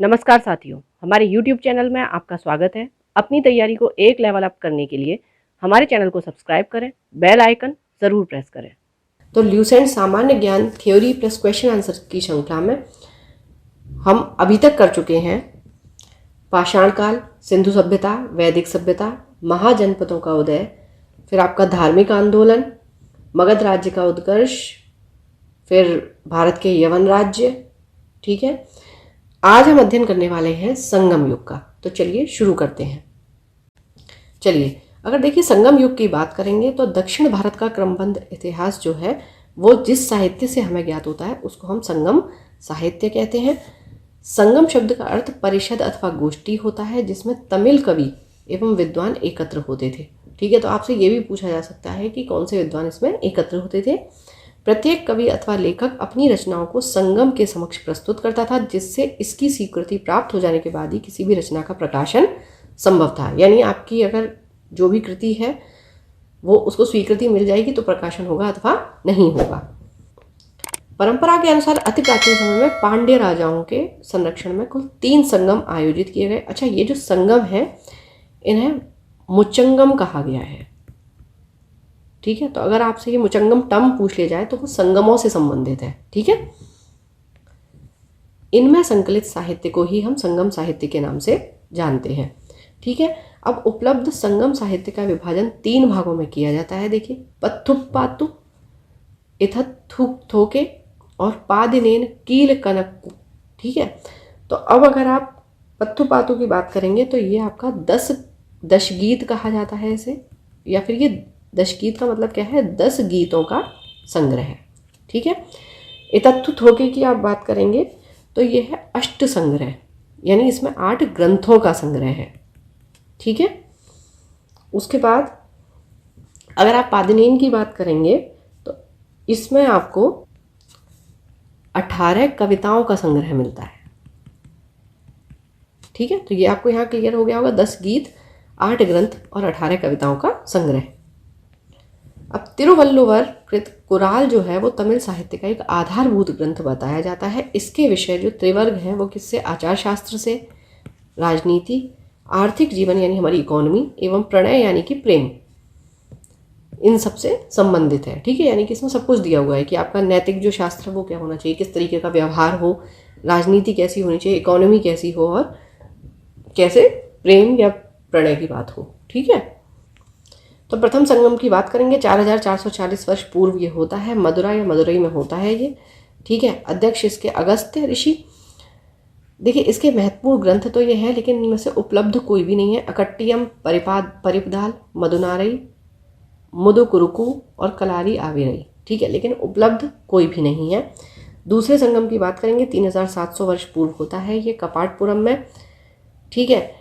नमस्कार साथियों, हमारे YouTube चैनल में आपका स्वागत है। अपनी तैयारी को एक लेवल अप करने के लिए हमारे चैनल को सब्सक्राइब करें, बेल आइकन ज़रूर प्रेस करें। तो ल्यूसेंट सामान्य ज्ञान थ्योरी प्लस क्वेश्चन आंसर की श्रृंखला में हम अभी तक कर चुके हैं पाषाण काल, सिंधु सभ्यता, वैदिक सभ्यता, महाजनपदों का उदय, फिर आपका धार्मिक आंदोलन, मगध राज्य का उत्कर्ष, फिर भारत के यवन राज्य। ठीक है, आज हम अध्ययन करने वाले हैं संगम युग का। तो चलिए शुरू करते हैं। चलिए, अगर देखिए संगम युग की बात करेंगे तो दक्षिण भारत का क्रमबद्ध इतिहास जो है वो जिस साहित्य से हमें ज्ञात होता है उसको हम संगम साहित्य कहते हैं। संगम शब्द का अर्थ परिषद अथवा गोष्ठी होता है जिसमें तमिल कवि एवं विद्वान एकत्र होते थे। ठीक है, तो आपसे ये भी पूछा जा सकता है कि कौन से विद्वान इसमें एकत्र होते थे। प्रत्येक कवि अथवा लेखक अपनी रचनाओं को संगम के समक्ष प्रस्तुत करता था जिससे इसकी स्वीकृति प्राप्त हो जाने के बाद ही किसी भी रचना का प्रकाशन संभव था। यानी आपकी अगर जो भी कृति है वो उसको स्वीकृति मिल जाएगी तो प्रकाशन होगा अथवा नहीं होगा। परंपरा के अनुसार अति प्राचीन समय में पांड्य राजाओं के संरक्षण में कुल 3 संगम आयोजित किए गए। अच्छा, ये जो संगम है इन्हें मुचंगम कहा गया है। ठीक है, तो अगर आपसे ये मुचंगम टर्म पूछ लिया जाए तो वो संगमों से संबंधित है। ठीक है, इनमें संकलित साहित्य को ही हम संगम साहित्य के नाम से जानते हैं। ठीक है, अब उपलब्ध संगम साहित्य का विभाजन 3 भागों में किया जाता है। देखिए, पत्थुपातु, इथथुथोके और पादिनेन कील कनक्कु। ठीक है, तो अब अगर आप पत्थुपातु की बात करेंगे तो ये आपका 10 गीत कहा जाता है इसे, या फिर ये 10 गीत का मतलब क्या है, 10 गीतों का संग्रह है। ठीक है, इथथुथोके की आप बात करेंगे तो ये है अष्ट संग्रह, यानी इसमें 8 ग्रंथों का संग्रह है। ठीक है, उसके बाद अगर आप पादिनेन की बात करेंगे तो इसमें आपको 18 कविताओं का संग्रह मिलता है। ठीक है, तो ये आपको यहाँ क्लियर हो गया होगा, 10 गीत, 8 ग्रंथ और 18 कविताओं का संग्रह। अब तिरुवल्लुवर कृत कुराल जो है वो तमिल साहित्य का एक आधारभूत ग्रंथ बताया जाता है। इसके विषय जो त्रिवर्ग हैं वो किससे, आचार शास्त्र से, राजनीति, आर्थिक जीवन यानी हमारी इकोनॉमी, एवं प्रणय यानी कि प्रेम, इन सब से संबंधित है। ठीक है, यानी कि इसमें सब कुछ दिया हुआ है कि आपका नैतिक जो शास्त्र वो क्या होना चाहिए, किस तरीके का व्यवहार हो, राजनीति कैसी होनी चाहिए, इकोनॉमी कैसी हो, और कैसे प्रेम या प्रणय की बात हो। ठीक है, तो प्रथम संगम की बात करेंगे 4440 वर्ष पूर्व ये होता है, मदुरा या मदुरई में होता है ये। ठीक है, अध्यक्ष इसके अगस्त्य ऋषि। देखिए, इसके महत्वपूर्ण ग्रंथ तो ये हैं लेकिन इनमें से उपलब्ध कोई भी नहीं है। अकट्टियम, परिपदाल, मदुनारई, मुदुकुरुकु और कलारी आविरई। ठीक है, लेकिन उपलब्ध कोई भी नहीं है। दूसरे संगम की बात करेंगे 3700 वर्ष पूर्व होता है ये कपाटपुरम में। ठीक है,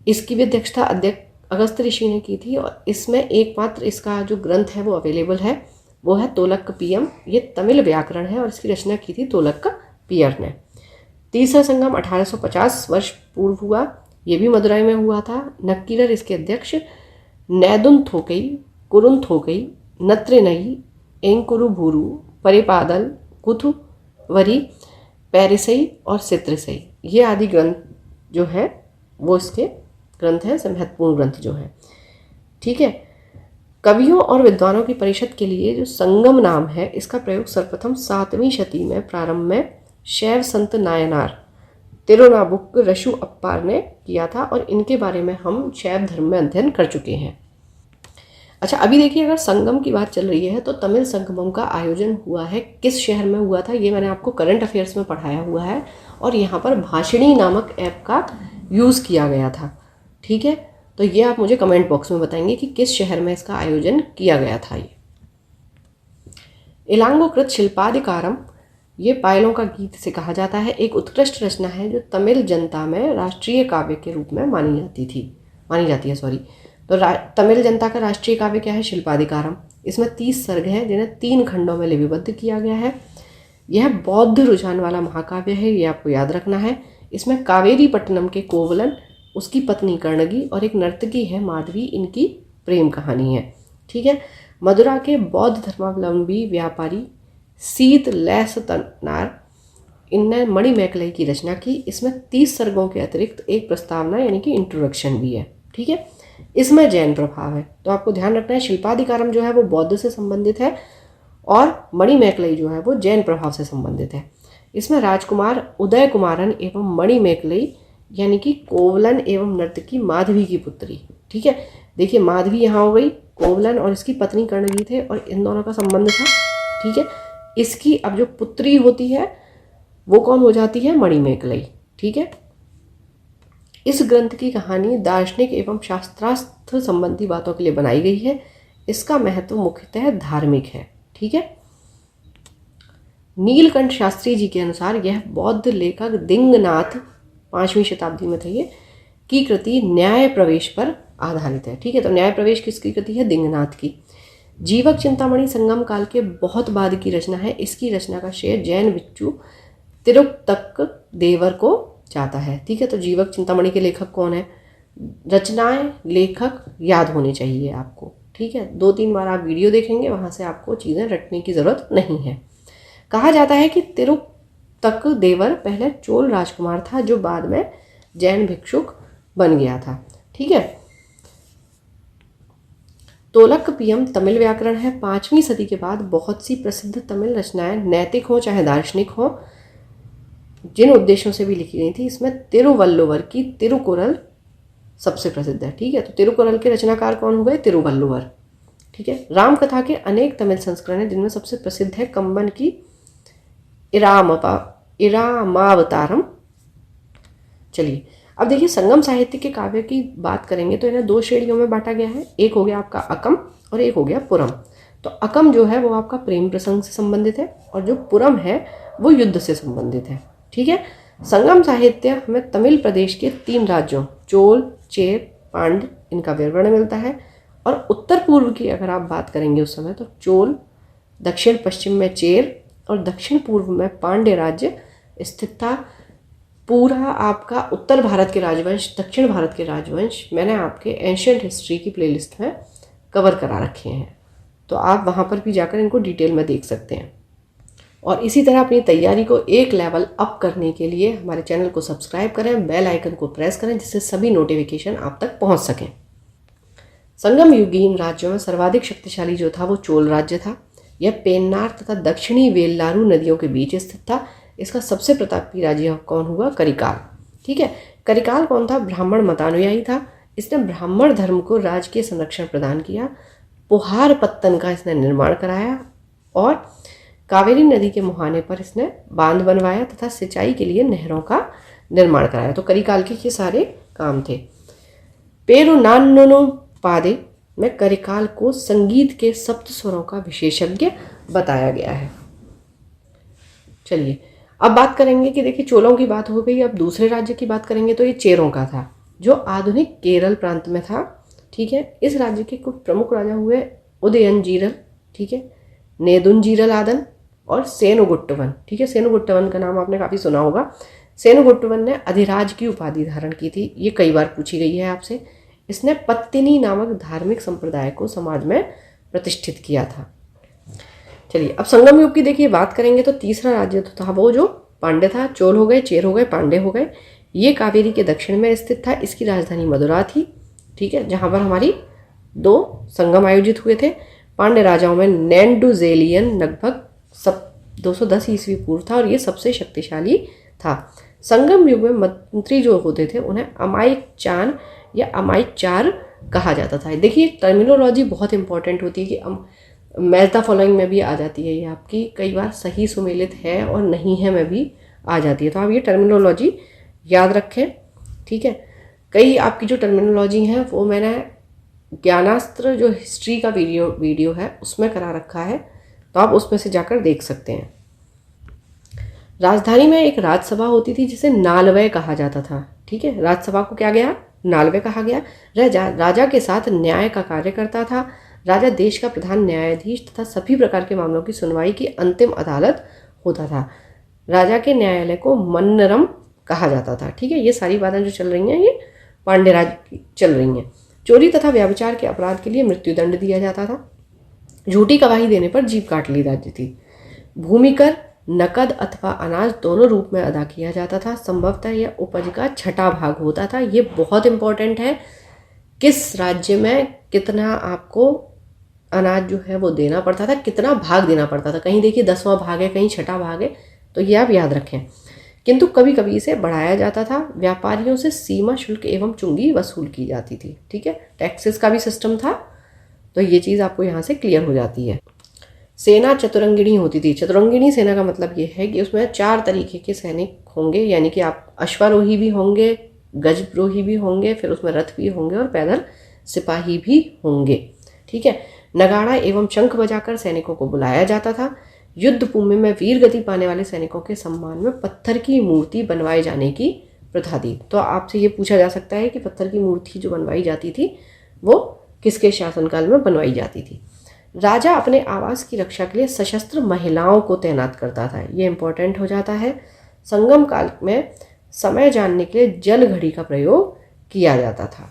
इसकी भी अध्यक्षता अगस्त ऋषि ने की थी और इसमें एकमात्र इसका जो ग्रंथ है वो अवेलेबल है, वो है तोलक्कपियम। ये तमिल व्याकरण है और इसकी रचना की थी तोलक्कपियर ने। तीसरा संगम 1850 वर्ष पूर्व हुआ, ये भी मदुराई में हुआ था। नक्कीरर इसके अध्यक्ष। नैदुनथोकई, कुरुनथोकई, नत्रेनई, एंकुरुभुरु, परिपादल, कुथुवरी, पैरिसई और सित्रिसई, ये आदि ग्रंथ जो है वो इसके ग्रंथ हैं, महत्वपूर्ण ग्रंथ जो है। ठीक है, कवियों और विद्वानों की परिषद के लिए जो संगम नाम है इसका प्रयोग सर्वप्रथम 7वीं शती में प्रारंभ में शैव संत नायनार तिरुनाबुक रशु अप्पार ने किया था और इनके बारे में हम शैव धर्म में अध्ययन कर चुके हैं। अच्छा, अभी देखिए, अगर संगम की बात चल रही है तो तमिल संगमम का आयोजन हुआ है किस शहर में हुआ था, ये मैंने आपको करंट अफेयर्स में पढ़ाया हुआ है और यहाँ पर भाषिणी नामक ऐप का यूज़ किया गया था। ठीक है, तो ये आप मुझे कमेंट बॉक्स में बताएंगे कि किस शहर में इसका आयोजन किया गया था। ये इलांगोकृत शिल्पाधिकारम, ये पायलों का गीत से कहा जाता है, एक उत्कृष्ट रचना है जो तमिल जनता में राष्ट्रीय काव्य के रूप में मानी जाती है। तो तमिल जनता का राष्ट्रीय काव्य क्या है, शिल्पाधिकारम। इसमें 30 सर्ग हैं जिन्हें 3 खंडों में लिपिबद्ध किया गया है। यह बौद्ध रुझान वाला महाकाव्य है, ये आपको याद रखना है। इसमें कावेरी पट्टनम के कोवलन, उसकी पत्नी कर्णगी और एक नर्तकी है माधवी, इनकी प्रेम कहानी है। ठीक है, मदुरा के बौद्ध धर्मावलंबी व्यापारी सीत लैसतनार, इनने मणिमेखलाई की रचना की। इसमें 30 सर्गों के अतिरिक्त एक प्रस्तावना यानी कि इंट्रोडक्शन भी है। ठीक है, इसमें जैन प्रभाव है, तो आपको ध्यान रखना है शिल्पाधिकारम जो है वो बौद्ध से संबंधित है और मणिमेखलाई जो है वो जैन प्रभाव से संबंधित है। इसमें राजकुमार उदय कुमारन एवं मणिमेखलाई यानी कि कोवलन एवं नर्तकी माधवी की पुत्री। ठीक है, देखिए माधवी यहाँ हो गई, कोवलन और इसकी पत्नी कर्णगी थे और इन दोनों का संबंध था। ठीक है, इसकी अब जो पुत्री होती है वो कौन हो जाती है? मणिमेखलाई। ठीक है, इस ग्रंथ की कहानी दार्शनिक एवं शास्त्रार्थ संबंधी बातों के लिए बनाई गई है। इसका महत्व मुख्यतः धार्मिक है। ठीक है, नीलकंठ शास्त्री जी के अनुसार यह बौद्ध लेखक दिंगनाथ 5वीं शताब्दी में थे ये की कृति न्याय प्रवेश पर आधारित है। ठीक है, तो न्याय प्रवेश किसकी कृति है? दिंगनाथ की। जीवक चिंतामणि संगम काल के बहुत बाद की रचना है। इसकी रचना का श्रेय जैन भिक्षु तिरुक्तक देवर को जाता है। ठीक है, तो जीवक चिंतामणि के लेखक कौन है? रचनाएं लेखक याद होने चाहिए आपको। ठीक है, 2-3 बार आप वीडियो देखेंगे, वहां से आपको चीज़ें रटने की ज़रूरत नहीं है। कहा जाता है कि तिरुक्तक देवर पहले चोल राजकुमार था जो बाद में जैन भिक्षुक बन गया था। ठीक है, तोलकपियम तमिल व्याकरण है। 5वीं सदी के बाद बहुत सी प्रसिद्ध तमिल रचनाएं नैतिक हो चाहे दार्शनिक हो, जिन उद्देश्यों से भी लिखी गई थी, इसमें तिरुवल्लुवर की तिरुकुरल सबसे प्रसिद्ध है। ठीक है, तो तिरुकुरल के रचनाकार कौन हो गए? तिरुवल्लुवर। ठीक है, राम कथा के अनेक तमिल संस्करण हैं जिनमें सबसे प्रसिद्ध है कंबन की इरामावतारम। चलिए अब देखिए, संगम साहित्य के काव्य की बात करेंगे तो इन्हें 2 श्रेणियों में बांटा गया है। एक हो गया आपका अकम और एक हो गया पुरम। तो अकम जो है वो आपका प्रेम प्रसंग से संबंधित है और जो पुरम है वो युद्ध से संबंधित है। ठीक है, संगम साहित्य हमें तमिल प्रदेश के 3 राज्यों चोल, चेर, पांड्य इनका विवरण मिलता है। और उत्तर पूर्व की अगर आप बात करेंगे उस समय तो चोल, दक्षिण पश्चिम में चेर और दक्षिण पूर्व में पांड्य राज्य स्थित था। पूरा आपका उत्तर भारत के राजवंश, दक्षिण भारत के राजवंश मैंने आपके एंशिएंट हिस्ट्री की प्लेलिस्ट में कवर करा रखे हैं, तो आप वहाँ पर भी जाकर इनको डिटेल में देख सकते हैं। और इसी तरह अपनी तैयारी को एक लेवल अप करने के लिए हमारे चैनल को सब्सक्राइब करें, बेल आइकन को प्रेस करें जिससे सभी नोटिफिकेशन आप तक पहुँच सकें। संगम युगीन राज्यों में सर्वाधिक शक्तिशाली जो था वो चोल राज्य था। यह पेन्नार तथा दक्षिणी वेल्लारू नदियों के बीच स्थित था। इसका सबसे प्रतापी राज्य कौन हुआ? करिकाल। ठीक है, करिकाल कौन था? ब्राह्मण मतानुयायी था। इसने ब्राह्मण धर्म को राजकीय संरक्षण प्रदान किया, पुहार पत्तन का इसने निर्माण कराया और कावेरी नदी के मुहाने पर इसने बांध बनवाया तथा सिंचाई के लिए नहरों का निर्माण कराया। तो करिकाल के ये सारे काम थे। पेरुनान्नोपादे में करिकाल को संगीत के सप्त स्वरों का विशेषज्ञ बताया गया है। चलिए अब बात करेंगे कि देखिए चोलों की बात हो गई, अब दूसरे राज्य की बात करेंगे तो ये चेरों का था जो आधुनिक केरल प्रांत में था। ठीक है, इस राज्य के कुछ प्रमुख राजा हुए उदयनजीरल, ठीक है, नेदुनजीरल आदन और सेनुगुट्टवन। ठीक है, सेनुगुट्टवन का नाम आपने काफ़ी सुना होगा। सेनुगुट्टवन ने अधिराज की उपाधि धारण की थी, ये कई बार पूछी गई है आपसे। इसने पत्तिनी नामक धार्मिक संप्रदाय को समाज में प्रतिष्ठित किया था। चलिए अब संगम युग की देखिए बात करेंगे तो तीसरा राज्य तो था वो जो पांड्य था। चोल हो गए, चेर हो गए, पांड्य हो गए। ये कावेरी के दक्षिण में स्थित था। इसकी राजधानी मदुरा थी। ठीक है, जहाँ पर हमारी 2 संगम आयोजित हुए थे। पांड्य राजाओं में नैंडुजेलियन लगभग 210 ईस्वी पूर्व था और ये सबसे शक्तिशाली था। संगम युग में मंत्री जो होते थे उन्हें अमायिक चान या अमायिक चार कहा जाता था। देखिए टर्मिनोलॉजी बहुत इंपॉर्टेंट होती है कि मैच द फॉलोइंग में भी आ जाती है, ये आपकी कई बार सही सुमेलित है और नहीं है में भी आ जाती है, तो आप ये टर्मिनोलॉजी याद रखें। ठीक है, कई आपकी जो टर्मिनोलॉजी है वो मैंने ज्ञानास्त्र जो हिस्ट्री का वीडियो है उसमें करा रखा है, तो आप उसमें से जाकर देख सकते हैं। राजधानी में एक राजसभा होती थी जिसे नालवय कहा जाता था। ठीक है, राजसभा को क्या गया? नालवय कहा गया। राजा के साथ न्याय का कार्य करता था। राजा देश का प्रधान न्यायाधीश तथा सभी प्रकार के मामलों की सुनवाई की अंतिम अदालत होता था। राजा के न्यायालय को मन्नरम कहा जाता था। ठीक है, ये सारी बातें जो चल रही हैं ये पांड्य राज की चल रही हैं। चोरी तथा व्यभिचार के अपराध के लिए मृत्युदंड दिया जाता था। झूठी गवाही देने पर जीभ काट ली जाती थी। भूमिकर नकद अथवा अनाज दोनों रूप में अदा किया जाता था। संभवतः यह उपज का छठा भाग होता था। ये बहुत इंपॉर्टेंट है, किस राज्य में कितना आपको अनाज जो है वो देना पड़ता था, कितना भाग देना पड़ता था। कहीं देखिए 10वां भाग है, कहीं छठा भाग है, तो ये आप याद रखें। किंतु कभी कभी इसे बढ़ाया जाता था। व्यापारियों से सीमा शुल्क एवं चुंगी वसूल की जाती थी। ठीक है, टैक्सेस का भी सिस्टम था, तो ये चीज़ आपको यहाँ से क्लियर हो जाती है। सेना चतुरंगिणी होती थी। चतुरंगिणी सेना का मतलब ये है कि उसमें 4 तरीके के सैनिक होंगे, यानी कि आप अश्वारोही भी होंगे, गजरोही भी होंगे, फिर उसमें रथ भी होंगे और पैदल सिपाही भी होंगे। ठीक है, नगाड़ा एवं शंख बजाकर सैनिकों को बुलाया जाता था। युद्ध भूमि में वीर गति पाने वाले सैनिकों के सम्मान में पत्थर की मूर्ति बनवाए जाने की प्रथा थी। तो आपसे ये पूछा जा सकता है कि पत्थर की मूर्ति जो बनवाई जाती थी वो किसके शासनकाल में बनवाई जाती थी। राजा अपने आवास की रक्षा के लिए सशस्त्र महिलाओं को तैनात करता था। ये इंपॉर्टेंट हो जाता है। संगम काल में समय जानने के लिए जल घड़ी का प्रयोग किया जाता था।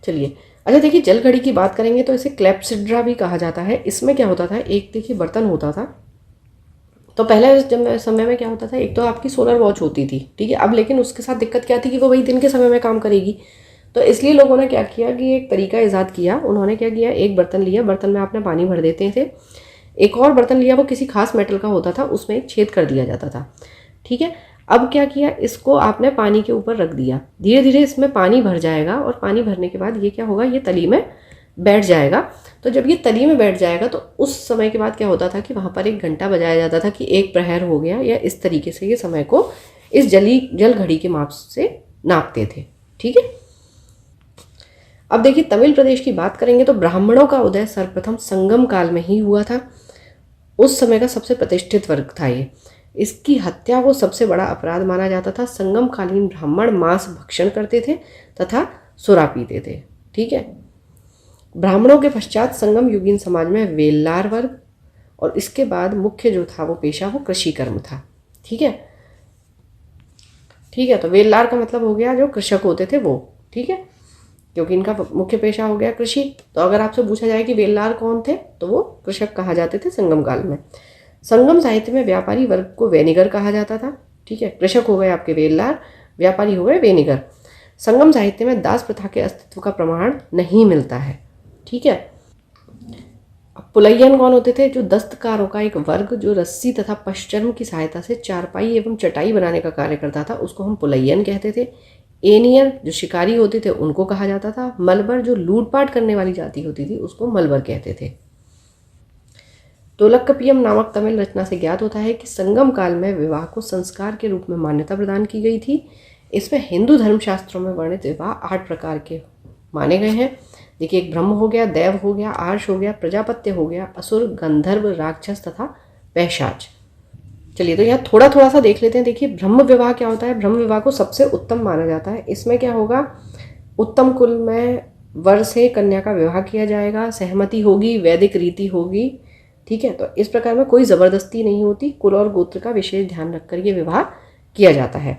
चलिए, अच्छा देखिए, जल घड़ी की बात करेंगे तो इसे क्लेप्सिड्रा भी कहा जाता है। इसमें क्या होता था, एक देखिए बर्तन होता था। तो पहले समय में क्या होता था, एक तो आपकी सोलर वॉच होती थी, ठीक है। अब लेकिन उसके साथ दिक्कत क्या थी कि वो वही दिन के समय में काम करेगी। तो इसलिए लोगों ने क्या किया कि एक तरीका ईजाद किया। उन्होंने क्या किया, एक बर्तन लिया, बर्तन में आपने पानी भर देते थे। एक और बर्तन लिया, वो किसी खास मेटल का होता था, उसमें एक छेद कर दिया जाता था। ठीक है, अब क्या किया, इसको आपने पानी के ऊपर रख दिया। धीरे धीरे इसमें पानी भर जाएगा और पानी भरने के बाद ये क्या होगा, ये तली में बैठ जाएगा। तो जब ये तली में बैठ जाएगा तो उस समय के बाद क्या होता था कि वहाँ पर एक घंटा बजाया जाता था कि एक प्रहर हो गया, या इस तरीके से ये समय को इस जल घड़ी के माप से नापते थे। ठीक है, अब देखिए तमिल प्रदेश की बात करेंगे तो ब्राह्मणों का उदय सर्वप्रथम संगम काल में ही हुआ था। उस समय का सबसे प्रतिष्ठित वर्ग था ये। इसकी हत्या को सबसे बड़ा अपराध माना जाता था। संगम कालीन ब्राह्मण मांस भक्षण करते थे तथा सुरा पीते थे। ठीक है, ब्राह्मणों के पश्चात संगम युगीन समाज में वेल्लार वर्ग, और इसके बाद मुख्य जो था वो पेशा वो कृषि कर्म था। ठीक है, ठीक है, तो वेल्लार का मतलब हो गया जो कृषक होते थे वो। ठीक है, क्योंकि इनका मुख्य पेशा हो गया कृषि। तो अगर आपसे पूछा जाए कि वेल्लार कौन थे, तो वो कृषक कहा जाते थे संगम काल में। संगम साहित्य में व्यापारी वर्ग को वेनिगर कहा जाता था। ठीक है, कृषक हो गए आपके वेल्लार, व्यापारी हो गए वेनिगर। संगम साहित्य में दास प्रथा के अस्तित्व का प्रमाण नहीं मिलता है। ठीक है, पुलैयन कौन होते थे, जो दस्तकारों का एक वर्ग जो रस्सी तथा पश्चर्म की सहायता से चारपाई एवं चटाई बनाने का कार्य करता था, उसको हम पुलैयन कहते थे। एनियर जो शिकारी होते थे उनको कहा जाता था। मलबर जो लूटपाट करने वाली जाति होती थी उसको मलबर कहते थे। तोलक्कपियम नामक तमिल रचना से ज्ञात होता है कि संगम काल में विवाह को संस्कार के रूप में मान्यता प्रदान की गई थी। इसमें हिंदू धर्मशास्त्रों में वर्णित विवाह 8 प्रकार के माने गए हैं। देखिए, एक ब्रह्म हो गया, देव हो गया, आर्ष हो गया, प्रजापत्य हो गया, असुर, गंधर्व, राक्षस तथा पैशाच। चलिए, तो यहाँ थोड़ा थोड़ा सा देख लेते हैं। देखिए, ब्रह्म विवाह क्या होता है। ब्रह्म विवाह को सबसे उत्तम माना जाता है। इसमें क्या होगा, उत्तम कुल में वर से कन्या का विवाह किया जाएगा, सहमति होगी, वैदिक रीति होगी। ठीक है, तो इस प्रकार में कोई ज़बरदस्ती नहीं होती, कुल और गोत्र का विशेष ध्यान रखकर ये विवाह किया जाता है।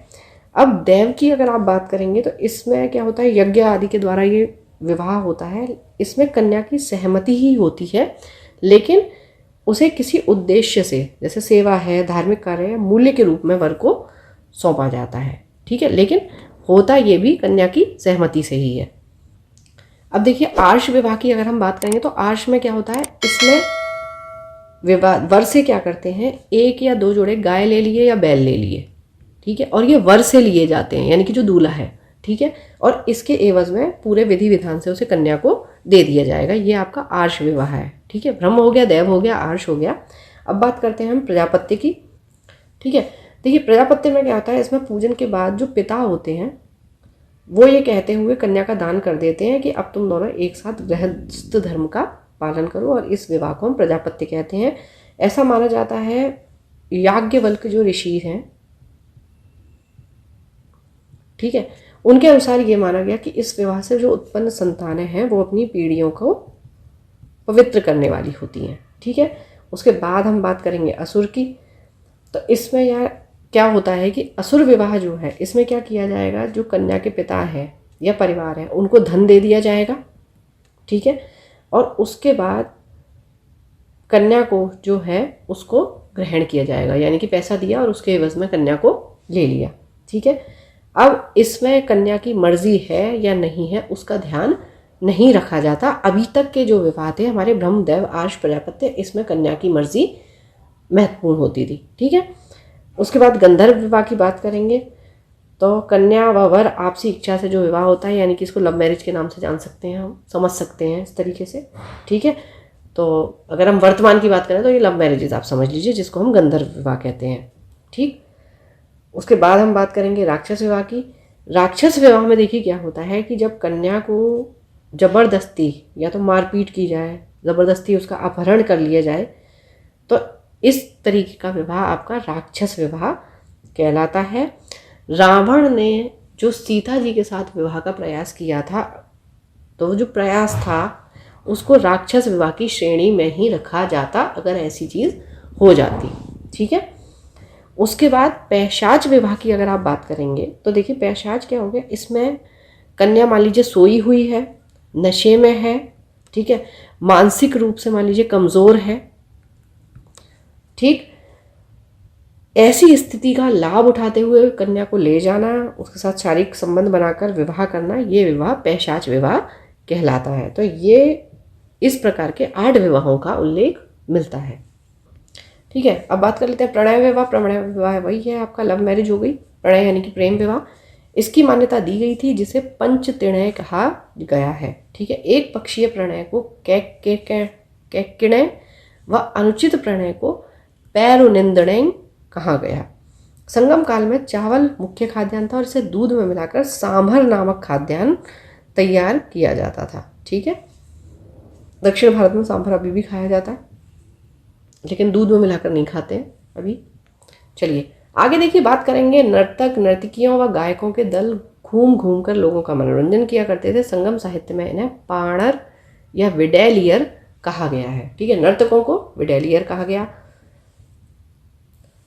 अब देव की अगर आप बात करेंगे तो इसमें क्या होता है, यज्ञ आदि के द्वारा ये विवाह होता है। इसमें कन्या की सहमति ही होती है, लेकिन उसे किसी उद्देश्य से, जैसे सेवा है, धार्मिक कार्य है, मूल्य के रूप में वर को सौंपा जाता है। ठीक है, लेकिन होता ये भी कन्या की सहमति से ही है। अब देखिए, आर्ष विवाह की अगर हम बात करेंगे तो आर्ष में क्या होता है, इसमें विवाह वर से क्या करते हैं, 1 या 2 जोड़े गाय ले लिए या बैल ले लिए। ठीक है, और ये वर से लिए जाते हैं, यानी कि जो दूल्हा है। ठीक है, और इसके एवज में पूरे विधि विधान से उसे कन्या को दे दिया जाएगा। ये आपका आर्ष विवाह है। ठीक है, ब्रह्म हो गया, देव हो गया, आर्ष हो गया। अब बात करते हैं हम प्रजापत्य की। ठीक है, देखिए प्रजापत्य में क्या होता है, इसमें पूजन के बाद जो पिता होते हैं वो ये कहते हुए कन्या का दान कर देते हैं कि अब तुम दोनों एक साथ गृहस्थ धर्म का पालन करो, और इस विवाह को हम प्रजापत्य कहते हैं। ऐसा माना जाता है, याज्ञवल्क्य जो ऋषि हैं, ठीक है, उनके अनुसार ये माना गया कि इस विवाह से जो उत्पन्न संतानें हैं वो अपनी पीढ़ियों को पवित्र करने वाली होती हैं। ठीक है, उसके बाद हम बात करेंगे असुर की। तो इसमें यार क्या होता है कि असुर विवाह जो है, इसमें क्या किया जाएगा, जो कन्या के पिता है या परिवार है उनको धन दे दिया जाएगा। ठीक है, और उसके बाद कन्या को जो है उसको ग्रहण किया जाएगा, यानी कि पैसा दिया और उसके एवज में कन्या को ले लिया। ठीक है, अब इसमें कन्या की मर्जी है या नहीं है उसका ध्यान नहीं रखा जाता। अभी तक के जो विवाह थे हमारे ब्रह्मदेव आर्ष प्रजापत्य, इसमें कन्या की मर्जी महत्वपूर्ण होती थी। ठीक है, उसके बाद गंधर्व विवाह की बात करेंगे। तो कन्या व वर आपसी इच्छा से जो विवाह होता है, यानी कि इसको लव मैरिज के नाम से जान सकते हैं, हम समझ सकते हैं इस तरीके से। ठीक है, तो अगर हम वर्तमान की बात करें तो ये लव मैरिजेस आप समझ लीजिए, जिसको हम गंधर्व विवाह कहते हैं। ठीक, उसके बाद हम बात करेंगे राक्षस विवाह की। राक्षस विवाह में देखिए क्या होता है कि जब कन्या को जबरदस्ती या तो मारपीट की जाए, ज़बरदस्ती उसका अपहरण कर लिया जाए, तो इस तरीके का विवाह आपका राक्षस विवाह कहलाता है। रावण ने जो सीता जी के साथ विवाह का प्रयास किया था, तो वो जो प्रयास था उसको राक्षस विवाह की श्रेणी में ही रखा जाता अगर ऐसी चीज़ हो जाती। ठीक है, उसके बाद पैशाच विवाह की अगर आप बात करेंगे तो देखिए पैशाच क्या हो गया, इसमें कन्या मान लीजिए सोई हुई है, नशे में है, ठीक है, मानसिक रूप से मान लीजिए कमज़ोर है। ठीक, ऐसी स्थिति का लाभ उठाते हुए कन्या को ले जाना, उसके साथ शारीरिक संबंध बनाकर विवाह करना, ये विवाह पैशाच विवाह कहलाता है। तो ये इस प्रकार के 8 विवाहों का उल्लेख मिलता है। ठीक है, अब बात कर लेते हैं प्रणय विवाह। प्रणय विवाह वही है आपका लव मैरिज हो गई, प्रणय यानी कि प्रेम विवाह। इसकी मान्यता दी गई थी जिसे पंचतिणय कहा गया है। ठीक है, एक पक्षीय प्रणय को कैकिणय व अनुचित प्रणय को पैरुनिंदणय कहा गया। संगम काल में चावल मुख्य खाद्यान्न था और इसे दूध में मिलाकर सांभर नामक खाद्यान्न तैयार किया जाता था। ठीक है, दक्षिण भारत में सांभर अभी भी खाया जाता है, लेकिन दूध में मिलाकर नहीं खाते हैं अभी। चलिए आगे देखिए, बात करेंगे नर्तक नर्तकियों व गायकों के दल घूम घूम कर लोगों का मनोरंजन किया करते थे। संगम साहित्य में इन्हें पाणर या विडेलियर कहा गया है। ठीक है, नर्तकों को विडेलियर कहा गया।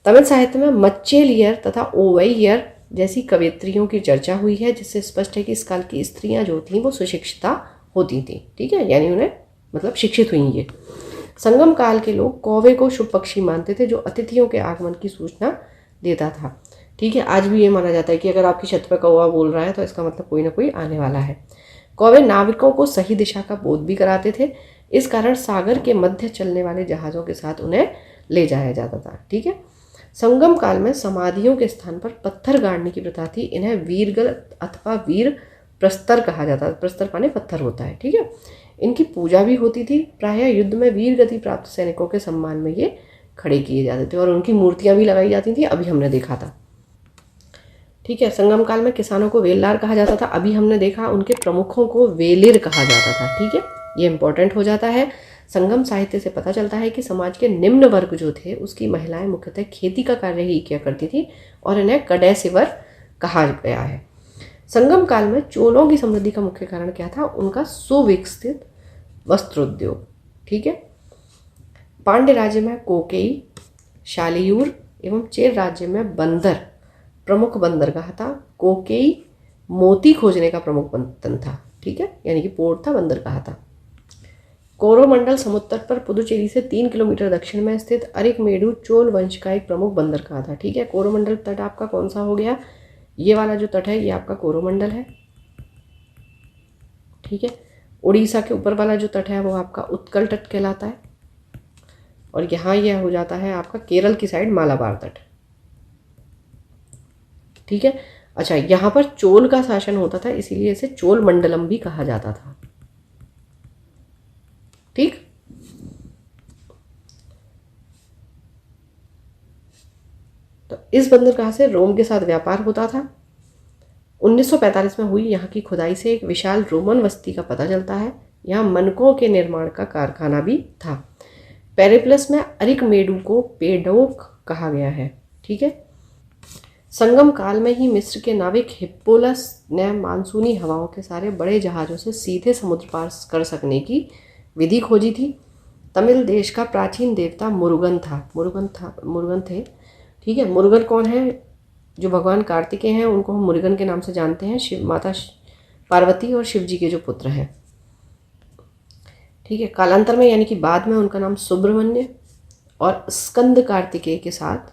तमिल साहित्य में मच्चेलियर तथा ओवैयर जैसी कवियत्रियों की चर्चा हुई है, जिससे स्पष्ट है कि इस काल की स्त्रियां जो थीं वो सुशिक्षिता होती थीं। ठीक है, यानी उन्हें मतलब शिक्षित हुई ये। संगम काल के लोग कौवे को शुभ पक्षी मानते थे, जो अतिथियों के आगमन की सूचना देता था। ठीक है, आज भी ये माना जाता है कि अगर आपकी छत पर कौवा बोल रहा है तो इसका मतलब कोई ना कोई आने वाला है। कौवे नाविकों को सही दिशा का बोध भी कराते थे, इस कारण सागर के मध्य चलने वाले जहाज़ों के साथ उन्हें ले जाया जाता था। ठीक है, संगम काल में समाधियों के स्थान पर पत्थर गाड़ने की प्रथा थी। इन्हें वीरगल अथवा वीर प्रस्तर कहा जाता है। प्रस्तर माने पत्थर होता है। ठीक है, इनकी पूजा भी होती थी। प्रायः युद्ध में वीर गति प्राप्त सैनिकों के सम्मान में ये खड़े किए जाते थे और उनकी मूर्तियां भी लगाई जाती थी, अभी हमने देखा था। ठीक है, संगम काल में किसानों को वेलदार कहा जाता था, अभी हमने देखा उनके प्रमुखों को वेलिर कहा जाता था। ठीक है, ये इंपॉर्टेंट हो जाता है। संगम साहित्य से पता चलता है कि समाज के निम्न वर्ग जो थे उसकी महिलाएं मुख्यतः खेती का कार्य ही किया करती थी और इन्हें कडेसिवर कहा गया है। संगम काल में चोलों की समृद्धि का मुख्य कारण क्या था? उनका सुविकसित वस्त्रोद्योग। ठीक है, पांड्य राज्य में कोकेई, शालियूर एवं चेर राज्य में बंदर प्रमुख बंदरगाह था। कोकेई मोती खोजने का प्रमुख बंदर था। ठीक है, यानी कि पोर्ट था, बंदरगाह था। कोरोमंडल समुद्र तट पर पुदुचेरी से 3 किलोमीटर दक्षिण में स्थित अरिकमेडु चोल वंश का एक प्रमुख बंदरगाह था। ठीक है, कोरोमंडल तट आपका कौन सा हो गया? ये वाला जो तट है ये आपका कोरोमंडल है। ठीक है, उड़ीसा के ऊपर वाला जो तट है वो आपका उत्कल तट कहलाता है और यहाँ यह हो जाता है आपका केरल की साइड मालाबार तट। ठीक है, अच्छा, यहाँ पर चोल का शासन होता था, इसीलिए इसे चोल मंडलम भी कहा जाता था। ठीक, तो इस बंदरगाह से रोम के साथ व्यापार होता था। 1945 में हुई यहाँ की खुदाई से एक विशाल रोमन बस्ती का पता चलता है। यहाँ मनकों के निर्माण का कारखाना भी था। पेरिप्लस में अरिकमेडु को पेडोक कहा गया है। ठीक है, संगम काल में ही मिस्र के नाविक हिप्पोलस ने मानसूनी हवाओं के सारे बड़े जहाज़ों से सीधे समुद्र पार कर सकने की विधि खोजी थी। तमिल देश का प्राचीन देवता मुरुगन थे। ठीक है, मुरुगन कौन है? जो भगवान कार्तिकेय हैं उनको हम मुरुगन के नाम से जानते हैं। शिव माता पार्वती और शिव जी के जो पुत्र हैं। ठीक है, कालांतर में यानी कि बाद में उनका नाम सुब्रमण्य और स्कंद कार्तिकेय के साथ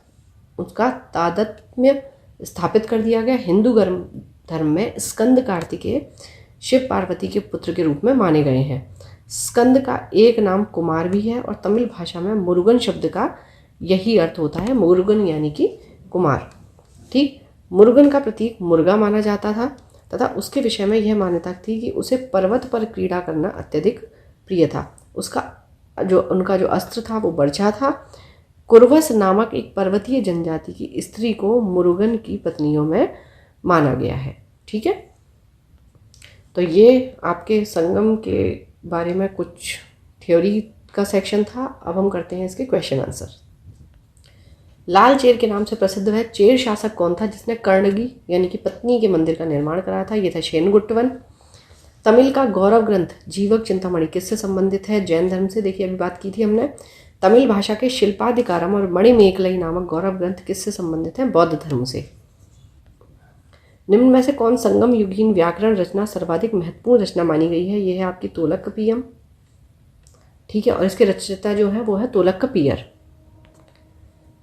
उसका तादात्म्य स्थापित कर दिया गया। हिंदू धर्म में स्कंद कार्तिकेय शिव पार्वती के पुत्र के रूप में माने गए हैं। स्कंद का एक नाम कुमार भी है और तमिल भाषा में मुरुगन शब्द का यही अर्थ होता है, मुरुगन यानी कि कुमार। ठीक, मुरुगन का प्रतीक मुर्गा माना जाता था तथा उसके विषय में यह मान्यता थी कि उसे पर्वत पर क्रीड़ा करना अत्यधिक प्रिय था। उनका जो अस्त्र था वो बर्छा था। कुर्वस नामक एक पर्वतीय जनजाति की स्त्री को मुरुगन की पत्नियों में माना गया है। ठीक है, तो ये आपके संगम के बारे में कुछ थ्योरी का सेक्शन था। अब हम करते हैं इसके क्वेश्चन आंसर। लाल चेर के नाम से प्रसिद्ध वह चेर शासक कौन था जिसने कर्णगी यानी कि पत्नी के मंदिर का निर्माण कराया था? ये था शेनगुट्टवन। तमिल का गौरव ग्रंथ जीवक चिंतामणि किससे संबंधित है? जैन धर्म से। देखिए अभी बात की थी हमने। तमिल भाषा के शिल्पाधिकारम और मणिमेखलाई नामक गौरव ग्रंथ किससे संबंधित है? बौद्ध धर्म से। निम्न में से कौन संगम युगीन व्याकरण रचना सर्वाधिक महत्वपूर्ण रचना मानी गई है? यह है आपकी तोलकपियम। ठीक है, और इसके रचयिता जो है वो है तोलकपियर।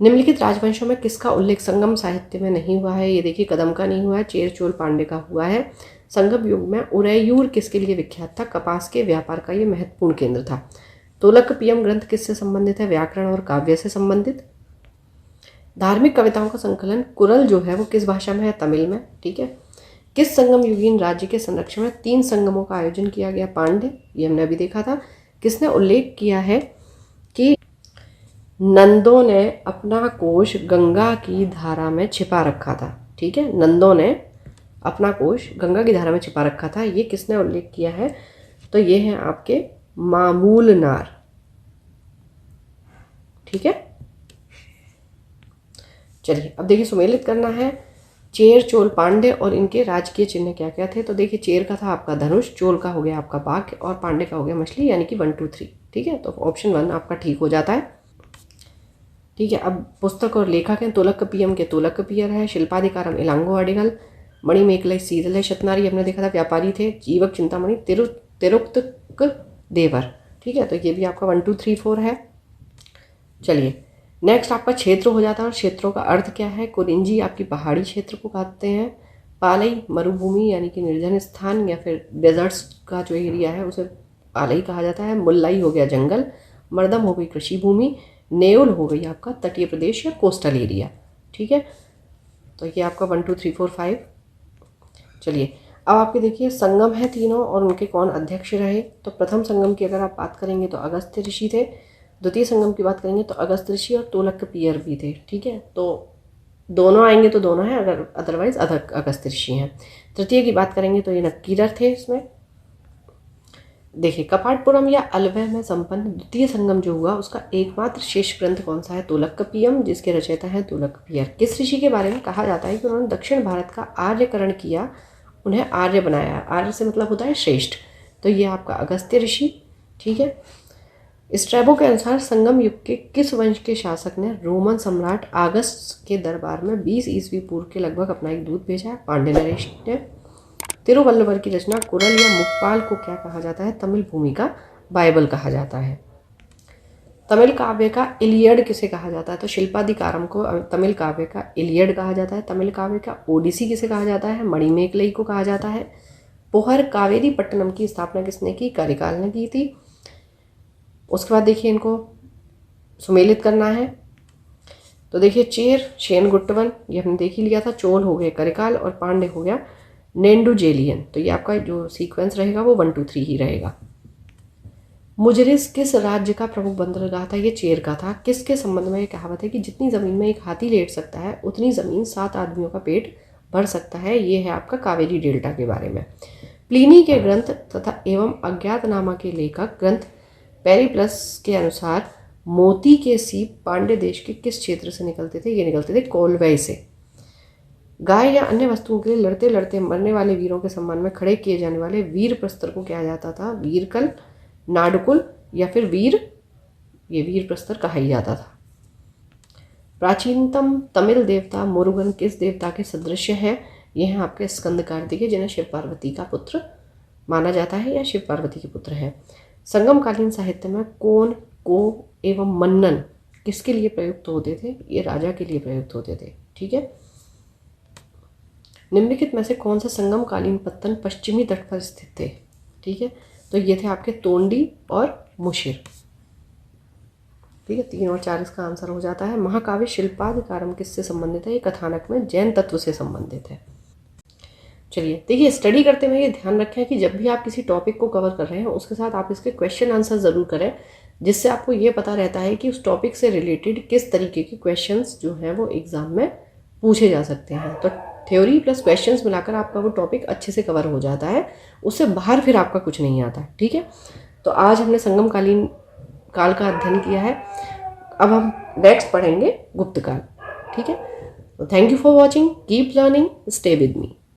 निम्नलिखित राजवंशों में किसका उल्लेख संगम साहित्य में नहीं हुआ है? ये देखिए कदम का नहीं हुआ है, चेर चोल पांडे का हुआ है। संगम युग में उरैयूर किसके लिए विख्यात था? कपास के व्यापार का ये महत्वपूर्ण केंद्र था। तोलकपियम ग्रंथ किससे संबंधित है? व्याकरण और काव्य से संबंधित। धार्मिक कविताओं का संकलन कुरल जो है वो किस भाषा में है? तमिल में। ठीक है, किस संगम युगीन राज्य के संरक्षण में 3 संगमों का आयोजन किया गया? पांड्य, ये हमने अभी देखा था। किसने उल्लेख किया है कि नंदों ने अपना कोश गंगा की धारा में छिपा रखा था? ठीक है, नंदों ने अपना कोश गंगा की धारा में छिपा रखा था, ये किसने उल्लेख किया है? तो ये है आपके मामूलनार। ठीक है, चलिए अब देखिए सुमेलित करना है। चेर चोल पांडे और इनके राजकीय चिन्ह क्या क्या थे? तो देखिए चेर का था आपका धनुष, चोल का हो गया आपका बाघ और पांडे का हो गया मछली, यानी कि 1 2 3। ठीक है, तो ऑप्शन 1 आपका ठीक हो जाता है। ठीक है, अब पुस्तक और लेखक हैं। तोलकपियम के तोलकपियर है। शिल्पाधिकारम इलांगो अडिगल। मणिमेखलाई सीतल शतनारी हमने देखा था, व्यापारी थे। जीवक चिंतामणि तिरुक्तक देवर। ठीक है, तो ये भी आपका 1 2 3 4 है। चलिए नेक्स्ट आपका क्षेत्र हो जाता है और क्षेत्रों का अर्थ क्या है? कुरिंजी आपकी पहाड़ी क्षेत्र को कहते हैं। पालई मरुभूमि यानी कि निर्जन स्थान या फिर डेजर्ट्स का जो एरिया है उसे पालई कहा जाता है। मुल्लाई हो गया जंगल। मर्दम हो गई कृषि भूमि। नेउल हो गई आपका तटीय प्रदेश या कोस्टल एरिया। ठीक है, तो ये आपका 1 2 3 4 5। चलिए अब आपके देखिए संगम है तीनों और उनके कौन अध्यक्ष रहे? तो प्रथम संगम की अगर आप बात करेंगे तो अगस्त्य ऋषि थे। द्वितीय संगम की बात करेंगे तो अगस्त्य ऋषि और तोलकपियर भी थे। ठीक है, तो दोनों आएंगे तो दोनों हैं, अगर अदरवाइज अगस्त्य ऋषि हैं। तृतीय की बात करेंगे तो ये नक्कीरर थे। इसमें देखिए कपाटपुरम या अलवह में संपन्न द्वितीय संगम जो हुआ उसका एकमात्र शेष ग्रंथ कौन सा है? तोलकपियम, जिसके रचयिता है तोलकपियर। किस ऋषि के बारे में कहा जाता है कि उन्होंने दक्षिण भारत का आर्यकरण किया, उन्हें आर्य बनाया? आर्य से मतलब होता है श्रेष्ठ, तो ये आपका अगस्त्य ऋषि। ठीक है, स्ट्रैबो के अनुसार संगम युग के किस वंश के शासक ने रोमन सम्राट आगस्ट के दरबार में 20 ईस्वी पूर्व के लगभग अपना एक दूत भेजा है? पांड्य नरेश ने। तिरुवल्लुवर की रचना कुरल या मुक्पाल को क्या कहा जाता है? तमिल भूमि का बाइबल कहा जाता है। तमिल काव्य का इलियड किसे कहा जाता है? तो शिल्पाधिकारम को तमिल काव्य का इलियड कहा जाता है। तमिल काव्य का ओडिसी किसे कहा जाता है? मणिमेखलाई को कहा जाता है। पोहर कावेरी पट्टनम की स्थापना किसने की? करिकाल ने की थी। उसके बाद देखिए इनको सुमेलित करना है। तो देखिए चेर शेनगुट्टवन ये हमने देख ही लिया था। चोल हो गए करिकाल और पांडे हो गया नेंडुजेलियन। तो ये आपका जो सीक्वेंस रहेगा वो 1 2 3 ही रहेगा। मुजरिस किस राज्य का प्रमुख बंदरगाह था? ये चेर का था। किसके संबंध में ये कहावत है कि जितनी ज़मीन में एक हाथी लेट सकता है उतनी ज़मीन 7 आदमियों का पेट भर सकता है? ये है आपका कावेरी डेल्टा के बारे में। प्लिनी के ग्रंथ तथा एवं अज्ञातनामा के लेखक ग्रंथ पेरिप्लस के अनुसार मोती के सीप पांड्य देश के किस क्षेत्र से निकलते थे? ये निकलते थे कोलवै से। गाय या अन्य वस्तुओं के लिए लड़ते लड़ते मरने वाले वीरों के सम्मान में खड़े किए जाने वाले वीर प्रस्तर को क्या जाता था? वीरकल, नाडुकुल या फिर वीर, ये वीर प्रस्तर कहा ही जाता था। प्राचीनतम तमिल देवता मुरुगन किस देवता के सदृश्य है? ये हैं आपके स्कंद कार्तिकेय, जिन्हें शिव पार्वती का पुत्र माना जाता है या शिव पार्वती के पुत्र हैं। संगमकालीन साहित्य में कोन, को एवं मन्नन किसके लिए प्रयुक्त होते थे? ये राजा के लिए प्रयुक्त होते थे। ठीक है। निम्नलिखित में से कौन सा संगमकालीन पत्तन पश्चिमी तट पर स्थित थे? ठीक है, तो ये थे आपके तोंडी और मुशिर। ठीक है, 3 और 4 इसका आंसर हो जाता है। महाकाव्य शिल्पाधिकारम किससे संबंधित है? ये कथानक में जैन तत्व से संबंधित है। चलिए देखिए, स्टडी करते हुए ये ध्यान रखें कि जब भी आप किसी टॉपिक को कवर कर रहे हैं उसके साथ आप इसके क्वेश्चन आंसर ज़रूर करें, जिससे आपको ये पता रहता है कि उस टॉपिक से रिलेटेड किस तरीके के क्वेश्चंस जो हैं वो एग्ज़ाम में पूछे जा सकते हैं। तो थ्योरी प्लस क्वेश्चंस मिलाकर आपका वो टॉपिक अच्छे से कवर हो जाता है, उससे बाहर फिर आपका कुछ नहीं आता। ठीक है, तो आज हमने संगमकालीन काल का अध्ययन किया है। अब हम नेक्स्ट पढ़ेंगे गुप्त काल। ठीक है, thank you for watching, keep learning, stay with me.